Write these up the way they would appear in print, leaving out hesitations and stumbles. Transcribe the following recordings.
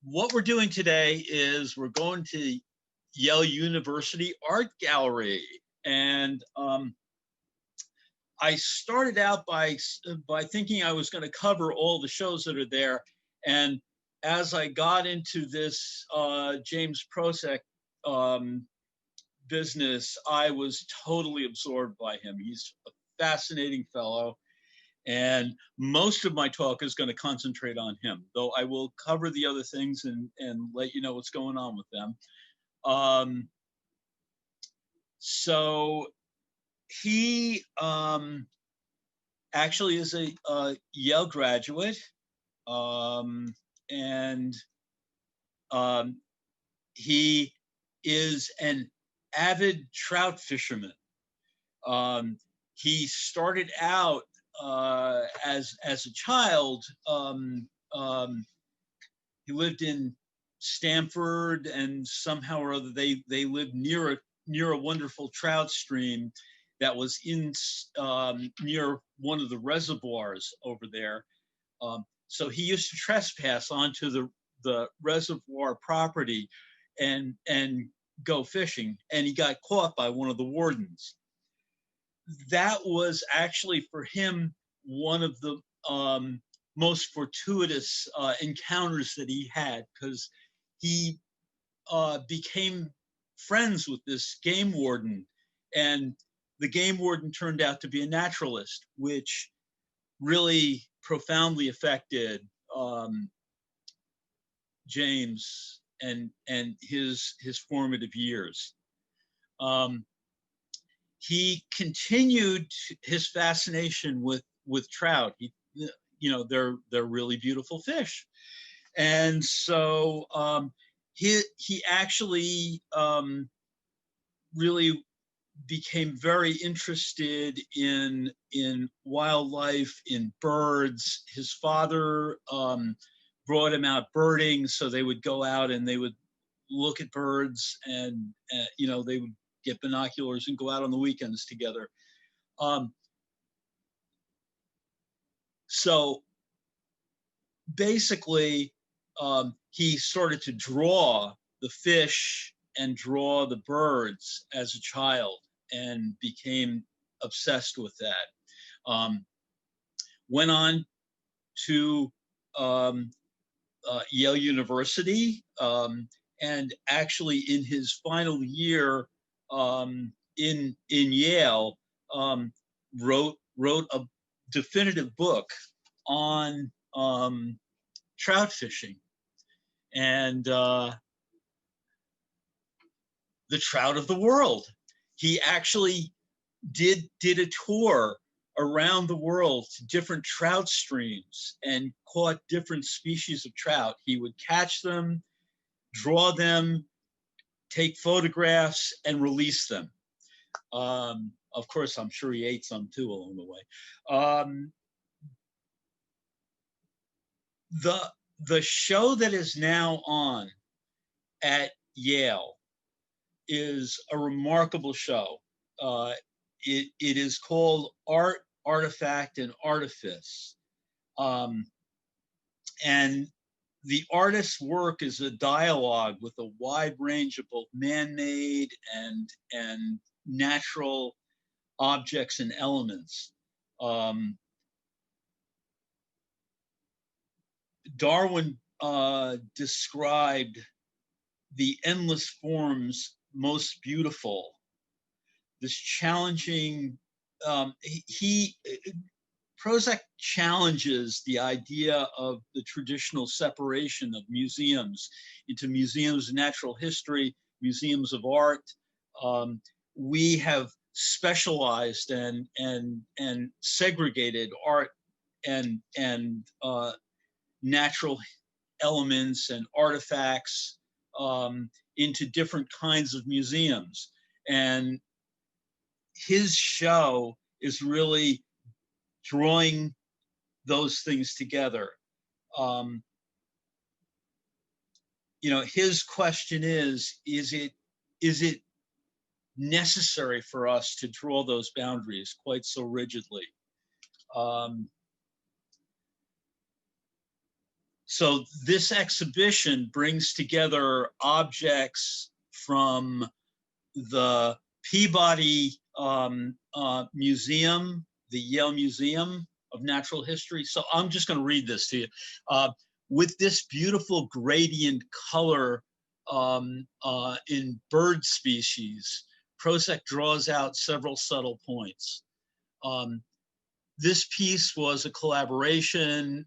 what we're doing today is we're going to Yale University Art Gallery. And I started out by thinking I was going to cover all the shows that are there. And as I got into this James Prosek business, I was totally absorbed by him. He's a fascinating fellow. And most of my talk is going to concentrate on him, though I will cover the other things and let you know what's going on with them. So he actually is a Yale graduate, and he is an avid trout fisherman. He started out as a child. He lived in Stamford, and somehow or other they lived near a wonderful trout stream that was in near one of the reservoirs over there. So he used to trespass onto the reservoir property and go fishing, and he got caught by one of the wardens. That was actually for him one of the most fortuitous encounters that he had, because he became friends with this game warden, and the game warden turned out to be a naturalist, which really profoundly affected James and his formative years. He continued his fascination with trout. They're really beautiful fish, and so he actually really became very interested in wildlife, in birds. His father brought him out birding, so they would go out and they would look at birds, and they would get binoculars and go out on the weekends together. So basically, he started to draw the fish and draw the birds as a child, and became obsessed with that. Went on to Yale University, and actually in his final year in Yale, wrote a definitive book on trout fishing and the trout of the world. He actually did a tour around the world to different trout streams and caught different species of trout. He would catch them, draw them, take photographs, and release them. Of course, I'm sure he ate some too along the way. The show that is now on at Yale is a remarkable show. It is called Artifact and Artifice. And the artist's work is a dialogue with a wide range of both man-made and natural objects and elements. Darwin described the endless forms most beautiful. This challenging, Prozac challenges the idea of the traditional separation of museums into museums of natural history, museums of art. We have specialized and segregated art and natural elements and artifacts into different kinds of museums. And his show is really drawing those things together. His question is it necessary for us to draw those boundaries quite so rigidly? So this exhibition brings together objects from the Peabody Museum, the Yale Museum of Natural History. So I'm just going to read this to you. With this beautiful gradient color in bird species, Prozac draws out several subtle points. This piece was a collaboration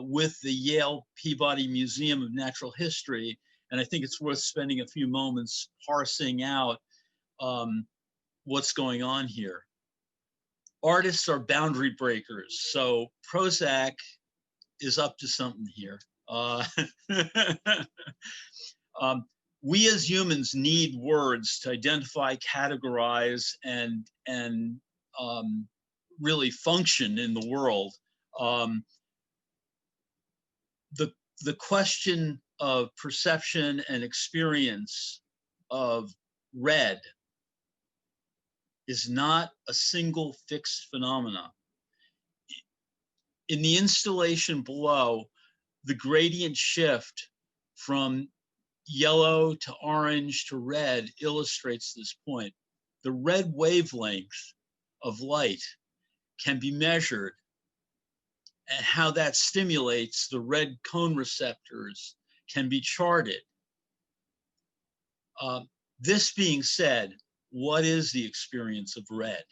with the Yale Peabody Museum of Natural History, and I think it's worth spending a few moments parsing out what's going on here. Artists are boundary breakers, so Prozac is up to something here. We as humans need words to identify, categorize, and really function in the world. The question of perception and experience of red is not a single fixed phenomena. In the installation below, the gradient shift from yellow to orange to red illustrates this point. The red wavelength of light can be measured, and how that stimulates the red cone receptors can be charted. This being said, what is the experience of red?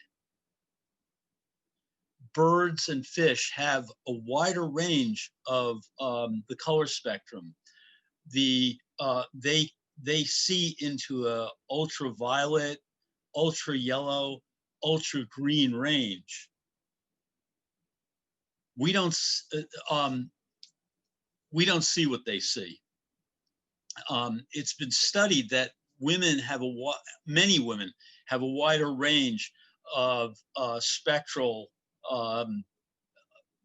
Birds and fish have a wider range of the color spectrum. They see into a ultraviolet, ultra yellow, ultra green range. We don't see what they see. It's been studied that many women have a wider range of spectral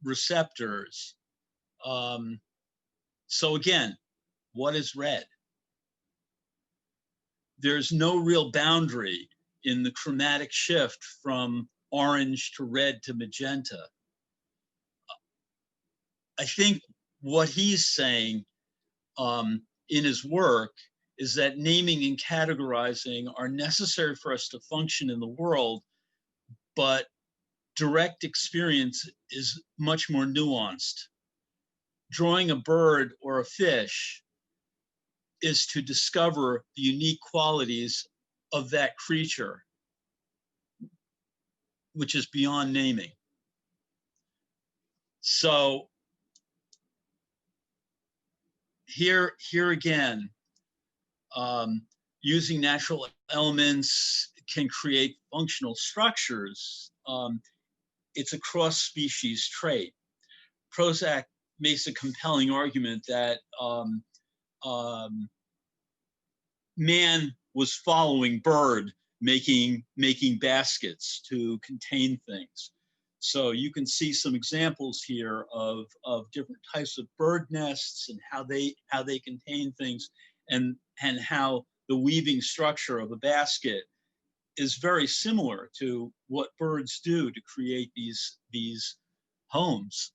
receptors. So again, what is red? There's no real boundary in the chromatic shift from orange to red to magenta. I think what he's saying in his work is that naming and categorizing are necessary for us to function in the world, but direct experience is much more nuanced. Drawing a bird or a fish is to discover the unique qualities of that creature, which is beyond naming. So here again, using natural elements can create functional structures. It's a cross-species trait. Prozac makes a compelling argument that man was following bird, making baskets to contain things. So you can see some examples here of different types of bird nests and how they contain things, and how the weaving structure of a basket is very similar to what birds do to create these homes.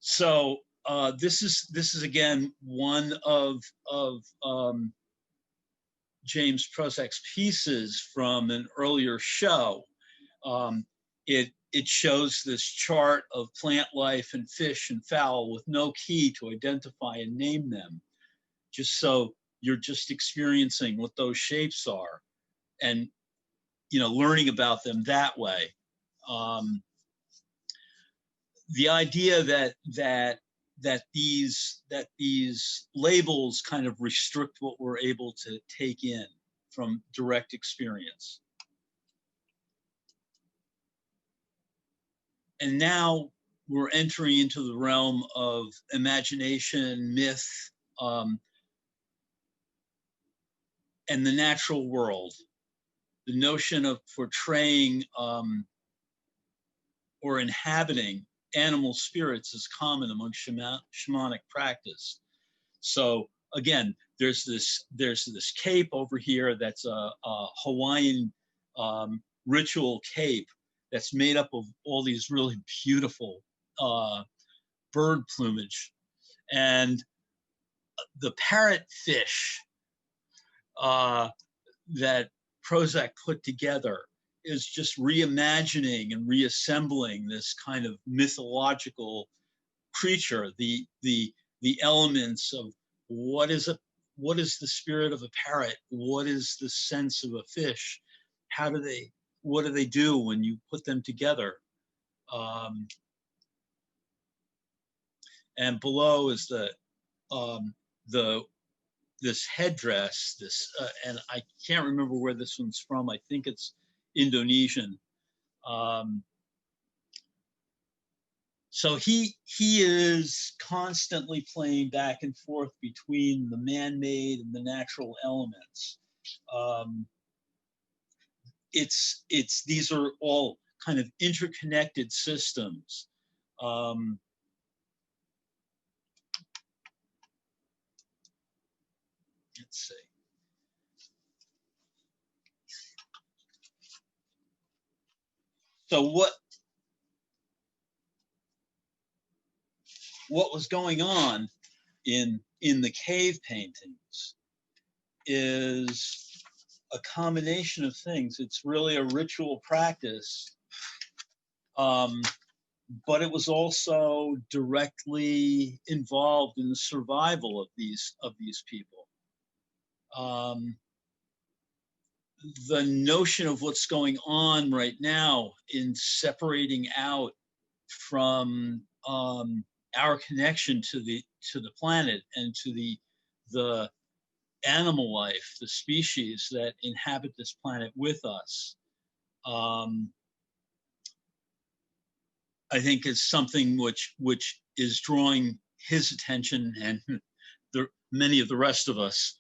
So this is again one of James Prozac's pieces from an earlier show. It shows this chart of plant life and fish and fowl with no key to identify and name them, just so you're just experiencing what those shapes are, and learning about them that way. The idea that these labels kind of restrict what we're able to take in from direct experience. And now we're entering into the realm of imagination, myth, and the natural world. The notion of portraying or inhabiting animal spirits is common among shamanic practice. So again, there's this cape over here that's a Hawaiian ritual cape that's made up of all these really beautiful bird plumage. And the parrotfish that Prozac put together is just reimagining and reassembling this kind of mythological creature, the elements of what is the spirit of a parrot, what is the sense of a fish, what do they do when you put them together, and below is this headdress, and I can't remember where this one's from. I think it's Indonesian. So he is constantly playing back and forth between the man-made and the natural elements. These are all kind of interconnected systems. Let's see. So what was going on in the cave paintings is a combination of things. It's really a ritual practice, but it was also directly involved in the survival of these people. The notion of what's going on right now in separating out from our connection to the planet and to the animal life, the species that inhabit this planet with us, I think is something which is drawing his attention and many of the rest of us.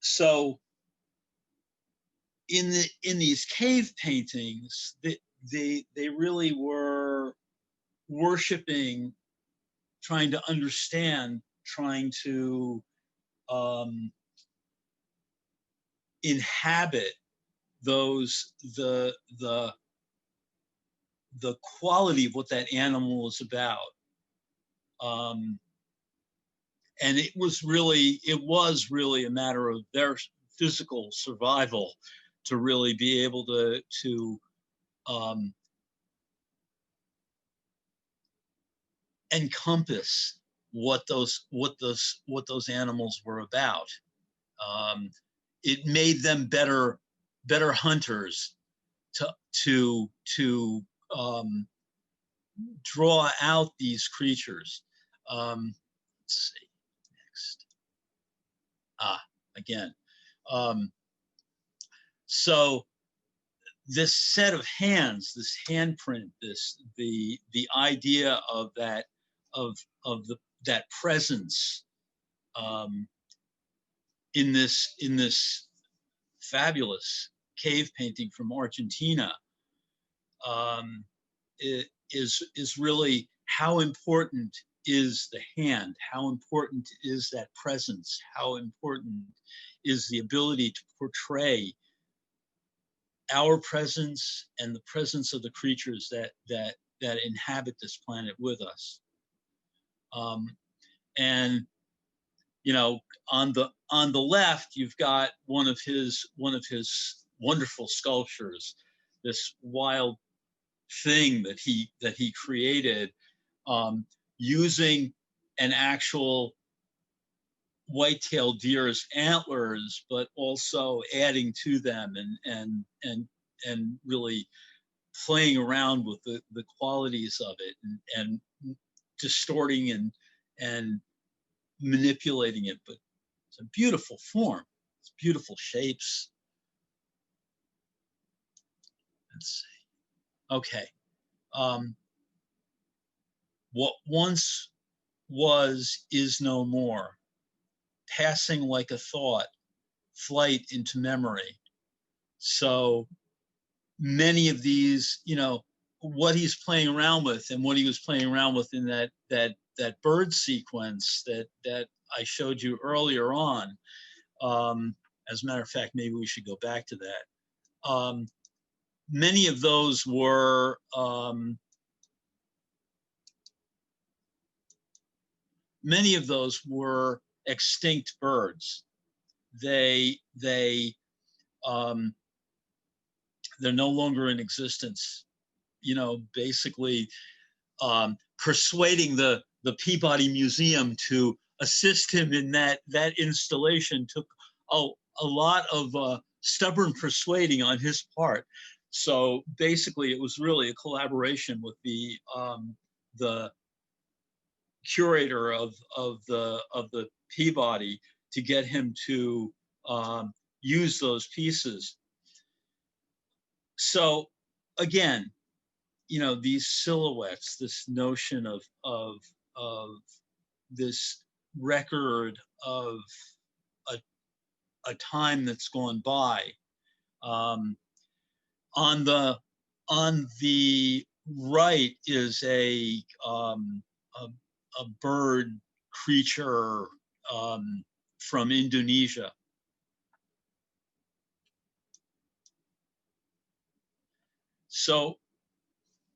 So in these cave paintings, they really were worshiping, trying to understand, trying to inhabit the quality of what that animal is about. And it was really a matter of their physical survival to really be able to encompass what those animals were about. It made them better hunters to draw out these creatures. Let's see next. Again. So this set of hands, this handprint, the idea of that presence in this fabulous cave painting from Argentina, is really how important is the hand, how important is that presence, how important is the ability to portray our presence and the presence of the creatures that inhabit this planet with us. And you know, on the left, you've got one of his wonderful sculptures, this wild thing that he created, using an actual white-tailed deer's antlers, but also adding to them and really playing around with the qualities of it and distorting and manipulating it. But it's a beautiful form. It's beautiful shapes. Let's see. Okay. What once was is no more, passing like a thought, flight into memory. So many of these, you know, what he's playing around with and what he was playing around with in that bird sequence that I showed you earlier on. As a matter of fact, maybe we should go back to that. many of those were extinct birds. They're no longer in existence. You know, basically persuading the Peabody Museum to assist him in that installation took a lot of stubborn persuading on his part. So basically, it was really a collaboration with the curator of the Peabody to get him to use those pieces. So again, you know, these silhouettes, this notion of this record of a time that's gone by. On the right is a bird creature from Indonesia. So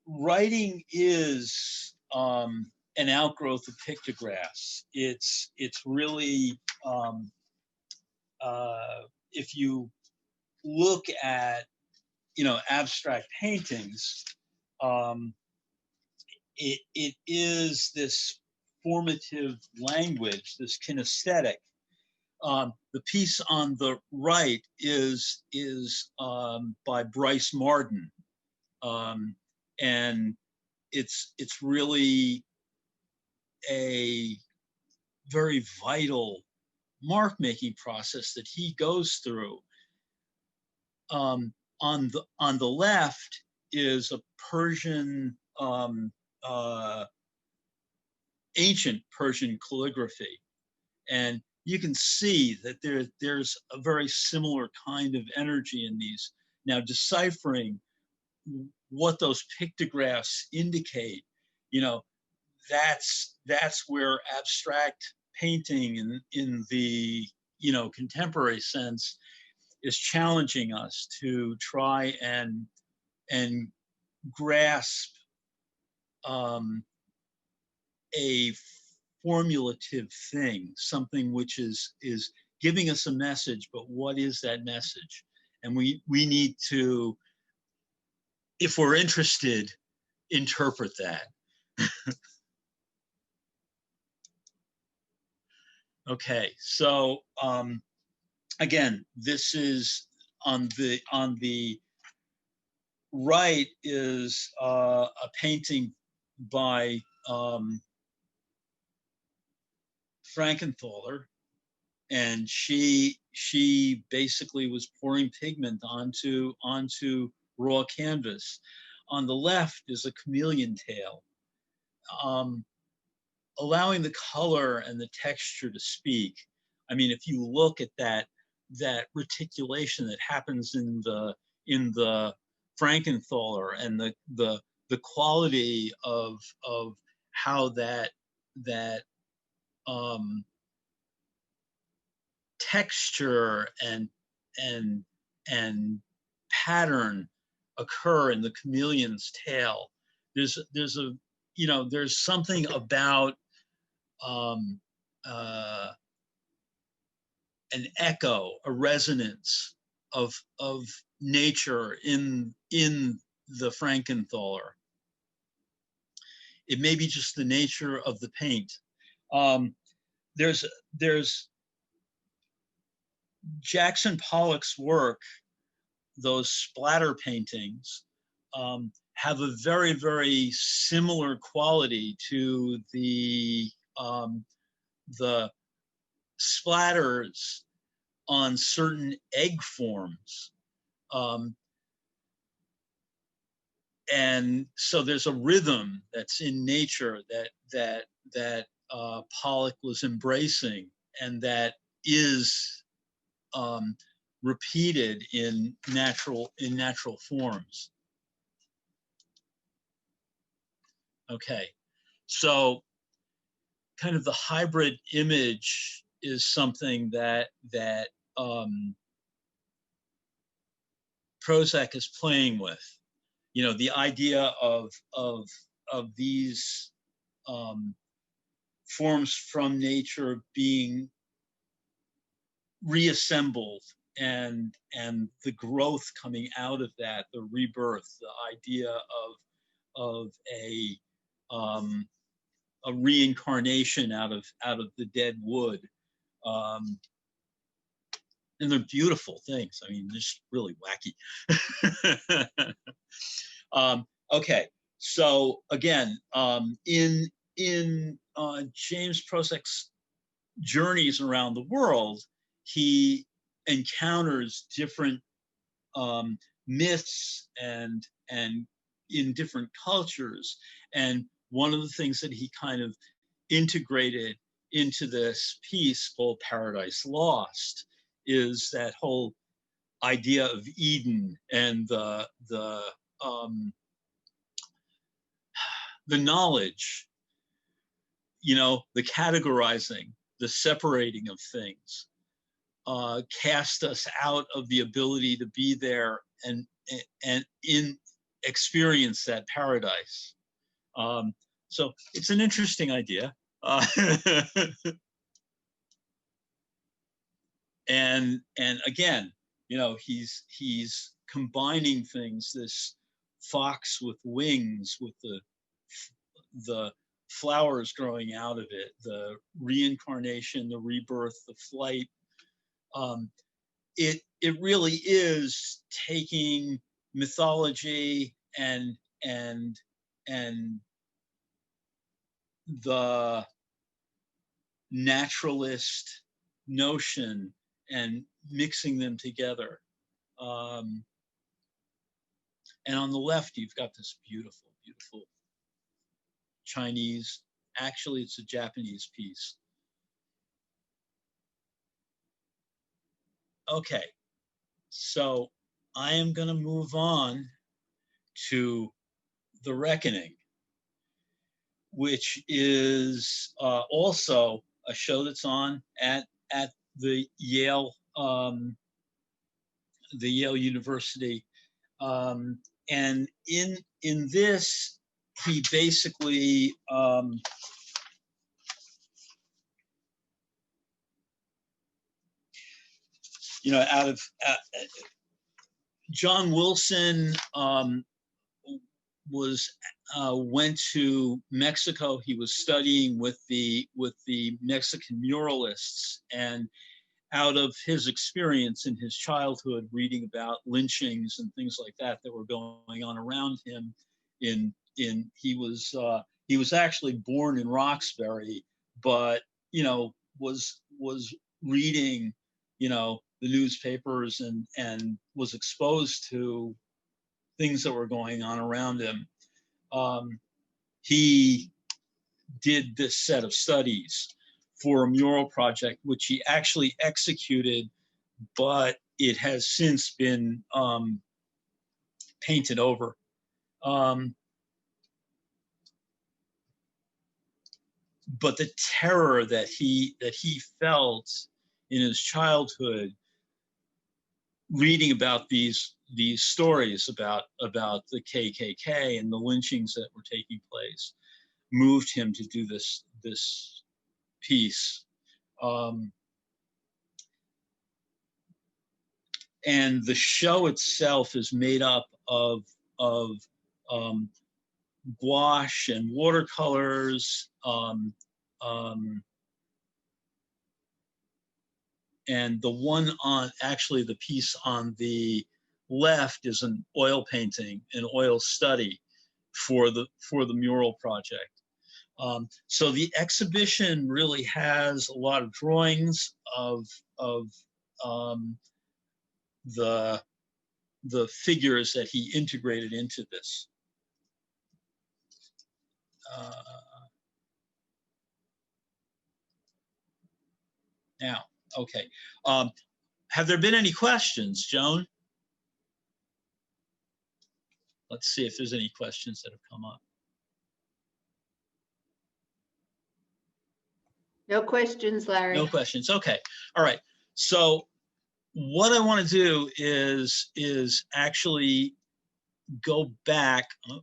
writing is an outgrowth of pictographs. It's really, if you look at, you know, abstract paintings, it is this formative language, this kinesthetic. The piece on the right is by Bryce Marden, and it's really a very vital mark-making process that he goes through. On the left is a Persian, ancient Persian calligraphy, and you can see that there's a very similar kind of energy in these. Now, deciphering what those pictographs indicate, you know, that's where abstract painting in the, you know, contemporary sense is challenging us to try and grasp a formulative thing, something which is giving us a message, but what is that message? And we need to, if we're interested, interpret that. Okay, so again, this is on the right is a painting by Frankenthaler, and she basically was pouring pigment onto raw canvas. On the left is a chameleon tail, allowing the color and the texture to speak. I mean, if you look at that reticulation that happens in the Frankenthaler and the quality of how that texture and pattern occur in the chameleon's tail. There's a, you know, there's something about an echo, a resonance of nature in the Frankenthaler. It may be just the nature of the paint. There's Jackson Pollock's work, those splatter paintings, have a very, very similar quality to the splatters on certain egg forms. And so there's a rhythm that's in nature that Pollock was embracing, and that is repeated in natural forms. Okay, so kind of the hybrid image is something that Prozac is playing with. You know, the idea of these forms from nature being reassembled, and the growth coming out of that, the rebirth, the idea of a reincarnation out of the dead wood. And they're beautiful things. I mean, just really wacky. Okay, so again, in James Prozac's journeys around the world, he encounters different myths and in different cultures. And one of the things that he kind of integrated into this piece called Paradise Lost is that whole idea of Eden and the knowledge, you know, the categorizing, the separating of things, cast us out of the ability to be there and in experience that paradise. So it's an interesting idea. And again, you know, he's combining things, this fox with wings, with the flowers growing out of it, the reincarnation, the rebirth, the flight. It really is taking mythology and the naturalist notion and mixing them together. And on the left, you've got this beautiful, beautiful Chinese, actually it's a Japanese piece. Okay, so I am going to move on to The Reckoning, which is also a show that's on at the Yale University, and in this he basically you know, out of John Wilson went to Mexico. He was studying with the Mexican muralists, and out of his experience in his childhood, reading about lynchings and things like that were going on around him, he was actually born in Roxbury, but you know, was reading, you know, the newspapers and was exposed to things that were going on around him. He did this set of studies for a mural project, which he actually executed, but it has since been painted over. But the terror that he felt in his childhood, reading about these stories about the KKK and the lynchings that were taking place, moved him to do this piece. And the show itself is made up of gouache and watercolors, and the one on, actually the piece on the left is an oil painting, an oil study for the mural project. So the exhibition really has a lot of drawings of the figures that he integrated into this. Now, okay. Have there been any questions, Joan? Let's see if there's any questions that have come up. No questions, Larry. No questions. Okay. All right. So what I want to do is actually go back. Oh,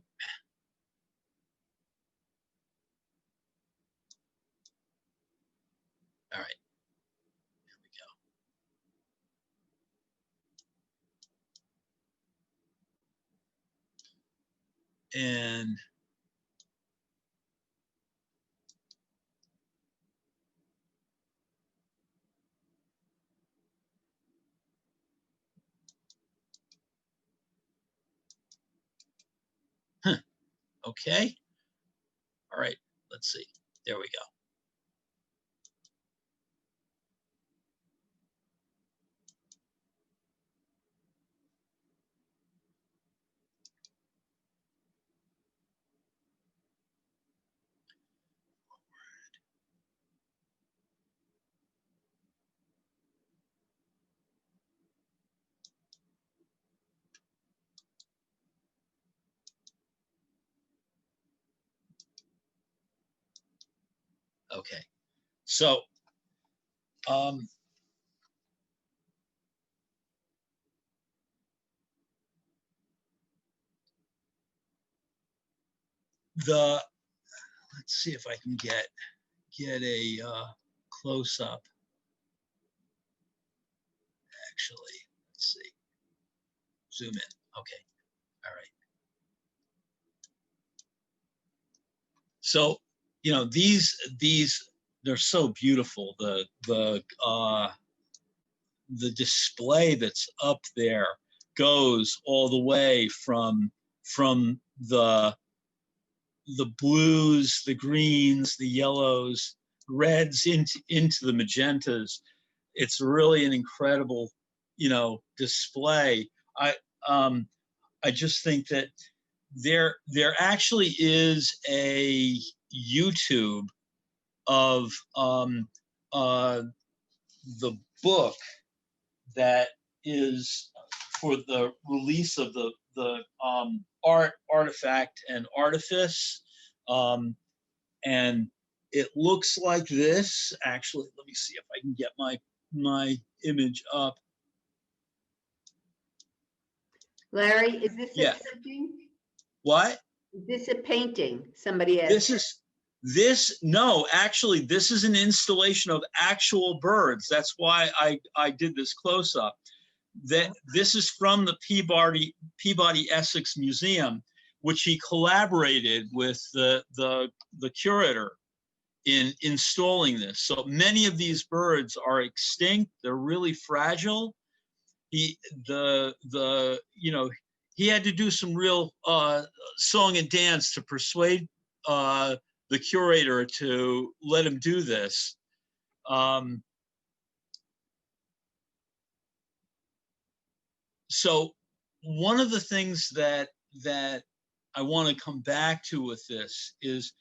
all right, here we go. And okay, all right, let's see. There we go. Okay, so um, the let's see if I can get a close up. Actually, let's see. Zoom in. Okay, all right. So, you know, these they're so beautiful. The display that's up there goes all the way from the blues, the greens, the yellows, reds into the magentas. It's really an incredible, you know, display. I um, I just think that there actually is a YouTube of uh, the book that is for the release of the Artifact and Artifice, um, and it looks like this. Actually, let me see if I can get my image up. Larry, is this Yeah. a painting? What? Is this a painting? Somebody asked. No, actually, this is an installation of actual birds. That's why I did this close up. This is from the Peabody Essex Museum, which he collaborated with the curator in installing this. So many of these birds are extinct. They're really fragile. He you know, he had to do some real song and dance to persuade the curator to let him do this. So one of the things that I want to come back to with this is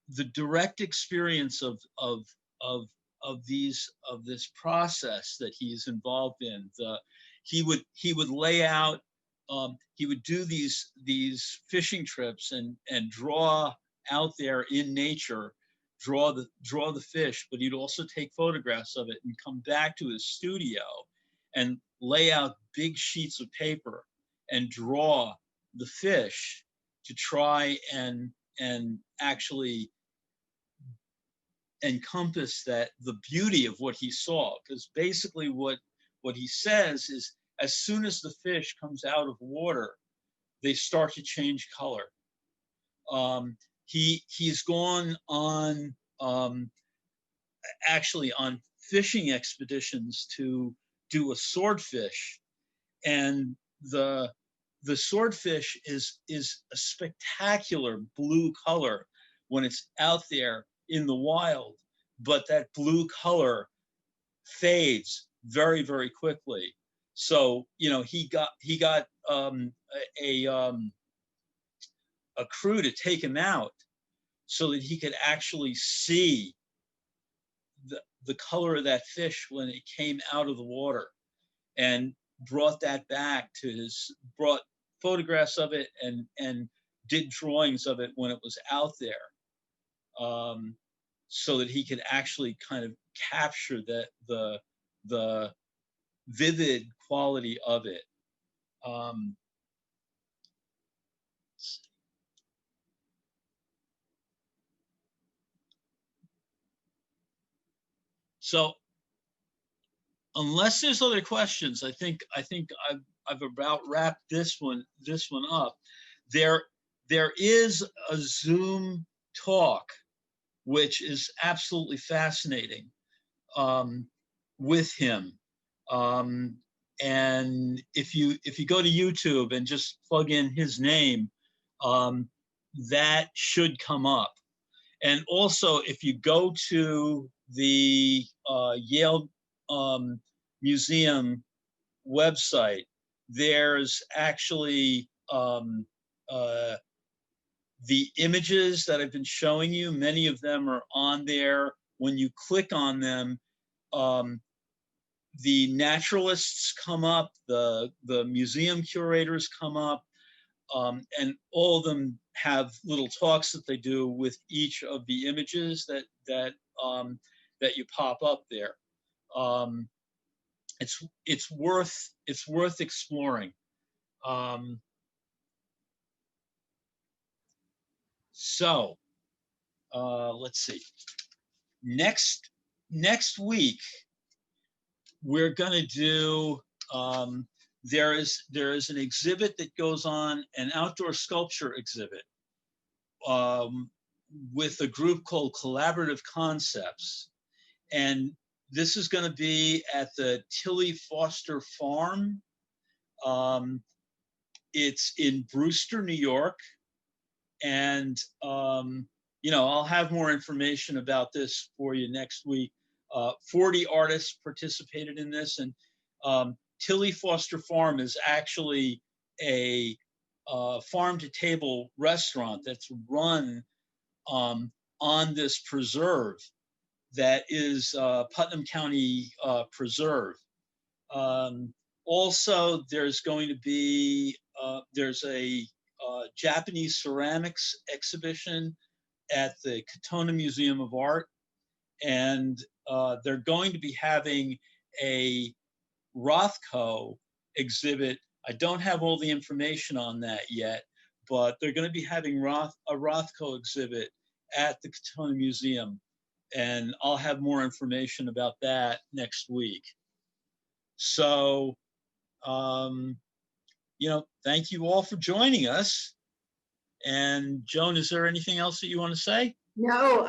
the direct experience of this process that he's involved in. He would lay out, he would do these fishing trips and draw out there in nature, draw the fish, but he'd also take photographs of it and come back to his studio and lay out big sheets of paper and draw the fish to try and actually encompass that the beauty of what he saw. Because basically what he says is, as soon as the fish comes out of water, they start to change color. He's gone on actually on fishing expeditions to do a swordfish, and the swordfish is a spectacular blue color when it's out there in the wild, but that blue color fades very, very quickly. So, you know, he got a a crew to take him out so that he could actually see the color of that fish when it came out of the water, and brought that back to brought photographs of it and did drawings of it when it was out there, so that he could actually kind of capture the vivid quality of it. So unless there's other questions, I think I've about wrapped this one up. There is a Zoom talk which is absolutely fascinating with him. And if you go to YouTube and just plug in his name, that should come up. And also, if you go to the Yale Museum website, there's actually the images that I've been showing you. Many of them are on there. When you click on them, the naturalists come up, the museum curators come up, and all of them have little talks that they do with each of the images that you pop up there. It's worth exploring. So let's see. Next week we're going to do. There is an exhibit that goes on, an outdoor sculpture exhibit with a group called Collaborative Concepts. And this is going to be at the Tilly Foster Farm. It's in Brewster, New York. And, I'll have more information about this for you next week. 40 artists participated in this. And Tilly Foster Farm is actually a farm-to-table restaurant that's run on this preserve that is Putnam County Preserve. Also, there's going to be there's a Japanese ceramics exhibition at the Katona Museum of Art, and they're going to be having a Rothko exhibit. I don't have all the information on that yet, but they're going to be having a Rothko exhibit at the Katona Museum, and I'll have more information about that next week. So, thank you all for joining us. And Joan, is there anything else that you want to say? No,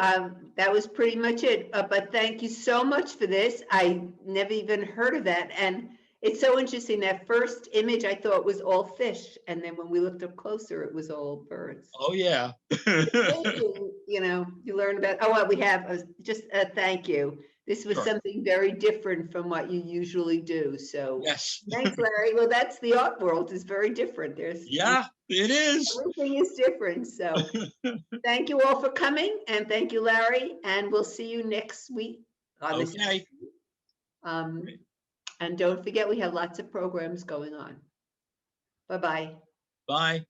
that was pretty much it. But thank you so much for this. I never even heard of that. And it's so interesting. That first image I thought was all fish. And then when we looked up closer, it was all birds. Oh, yeah. You learn about, what we have, just a thank you. This was something very different from what you usually do. So yes. Thanks, Larry. Well, that's the art world is very different. It is. Everything is different. So thank you all for coming, and thank you, Larry. And we'll see you next week. Okay. And don't forget, we have lots of programs going on. Bye-bye. Bye.